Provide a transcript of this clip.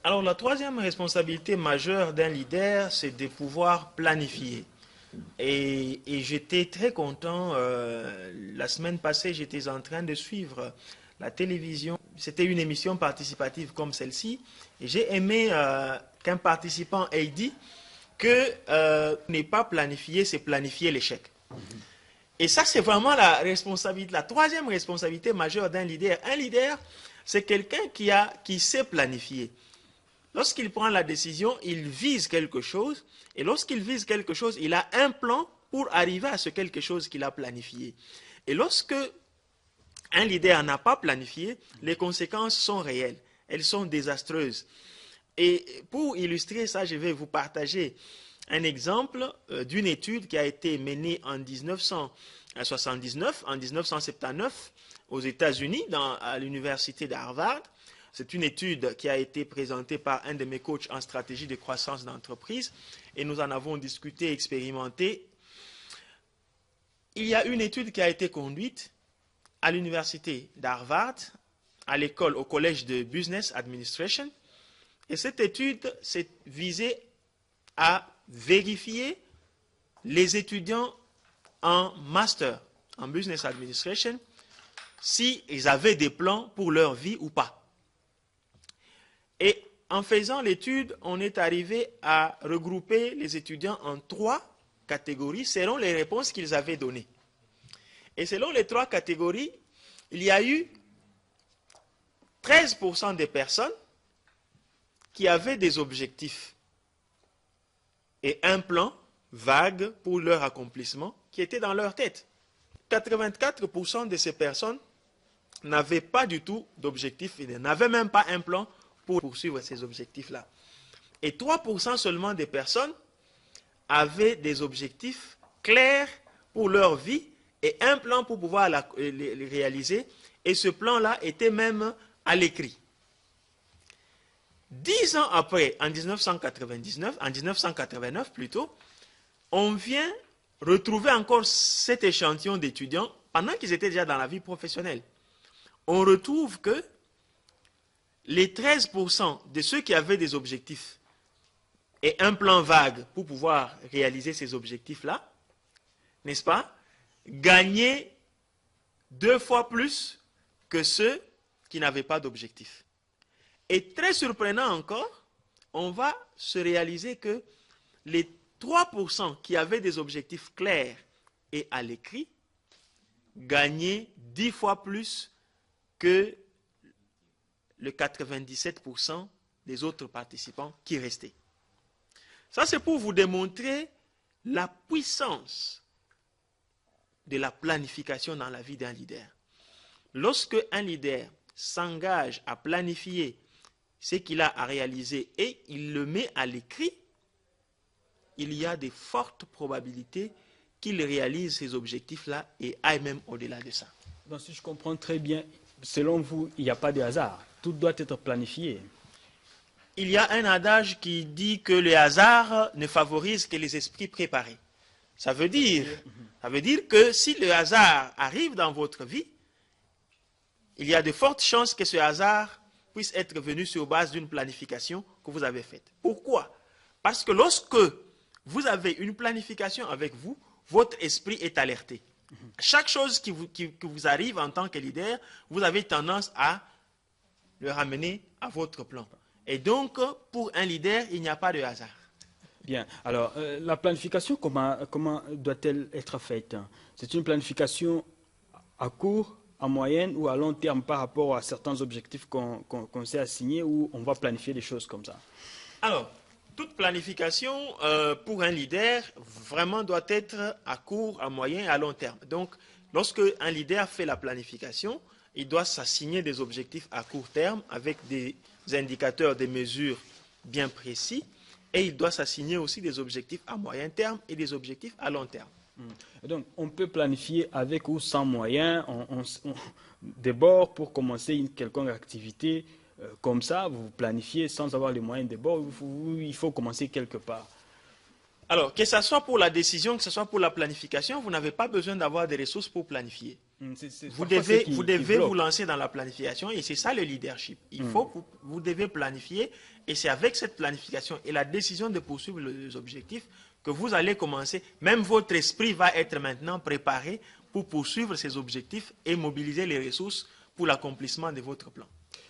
Alors, la troisième responsabilité majeure d'un leader, c'est de pouvoir planifier. Et j'étais très content. La semaine passée, j'étais en train de suivre la télévision. C'était une émission participative comme celle-ci. Et j'ai aimé qu'un participant ait dit que ne pas planifier, c'est planifier l'échec. Et ça, c'est vraiment la responsabilité, la troisième responsabilité majeure d'un leader. Un leader, c'est quelqu'un qui sait planifier. Lorsqu'il prend la décision, il vise quelque chose. Et lorsqu'il vise quelque chose, il a un plan pour arriver à ce quelque chose qu'il a planifié. Et lorsque un leader n'a pas planifié, les conséquences sont réelles. Elles sont désastreuses. Et pour illustrer ça, je vais vous partager un exemple d'une étude qui a été menée en 1979, en 1979 aux États-Unis, à l'université d'Harvard. C'est une étude qui a été présentée par un de mes coachs en stratégie de croissance d'entreprise et nous en avons discuté, expérimenté. Il y a une étude qui a été conduite à l'université d'Harvard, à l'école, au collège de Business Administration. Et cette étude s'est visée à vérifier les étudiants en master, en Business Administration, s'ils avaient des plans pour leur vie ou pas. Et en faisant l'étude, on est arrivé à regrouper les étudiants en 3 catégories selon les réponses qu'ils avaient données. Et selon les 3 catégories, il y a eu 13% des personnes qui avaient des objectifs et un plan vague pour leur accomplissement qui était dans leur tête. 84% de ces personnes n'avaient pas du tout d'objectifs et n'avaient même pas un plan pour poursuivre ces objectifs-là. Et 3% seulement des personnes avaient des objectifs clairs pour leur vie et un plan pour pouvoir les réaliser. Et ce plan-là était même à l'écrit. 10 ans après, en 1989 plutôt, on vient retrouver encore cet échantillon d'étudiants pendant qu'ils étaient déjà dans la vie professionnelle. On retrouve que les 13% de ceux qui avaient des objectifs et un plan vague pour pouvoir réaliser ces objectifs-là, n'est-ce pas, gagnaient 2 fois plus que ceux qui n'avaient pas d'objectif. Et très surprenant encore, on va se réaliser que les 3% qui avaient des objectifs clairs et à l'écrit gagnaient 10 fois plus que le 97% des autres participants qui restaient. Ça, c'est pour vous démontrer la puissance de la planification dans la vie d'un leader. Lorsque un leader s'engage à planifier ce qu'il a à réaliser et il le met à l'écrit, il y a de fortes probabilités qu'il réalise ces objectifs-là et aille même au-delà de ça. Donc, si je comprends très bien, selon vous, il n'y a pas de hasard. Tout doit être planifié. Il y a un adage qui dit que le hasard ne favorise que les esprits préparés. Ça veut dire que si le hasard arrive dans votre vie, il y a de fortes chances que ce hasard puisse être venu sur base d'une planification que vous avez faite. Pourquoi? Parce que lorsque vous avez une planification avec vous, votre esprit est alerté. Chaque chose qui vous arrive en tant que leader, vous avez tendance à le ramener à votre plan. Et donc, pour un leader, il n'y a pas de hasard. Bien. Alors, la planification, comment doit-elle être faite? C'est une planification à court, à moyenne ou à long terme par rapport à certains objectifs qu'on s'est assignés ou on va planifier des choses comme ça? Alors, toute planification pour un leader vraiment doit être à court, à moyen et à long terme. Donc, lorsque un leader fait la planification, il doit s'assigner des objectifs à court terme avec des indicateurs, des mesures bien précis et il doit s'assigner aussi des objectifs à moyen terme et des objectifs à long terme. Donc, on peut planifier avec ou sans moyens, d'abord pour commencer une quelconque activité. Comme ça, vous planifiez sans avoir les moyens de bord, il faut commencer quelque part. Alors, que ce soit pour la décision, que ce soit pour la planification, vous n'avez pas besoin d'avoir des ressources pour planifier. Vous devez vous lancer dans la planification et c'est ça le leadership. Il faut que vous devez planifier et c'est avec cette planification et la décision de poursuivre les objectifs que vous allez commencer. Même votre esprit va être maintenant préparé pour poursuivre ces objectifs et mobiliser les ressources pour l'accomplissement de votre plan.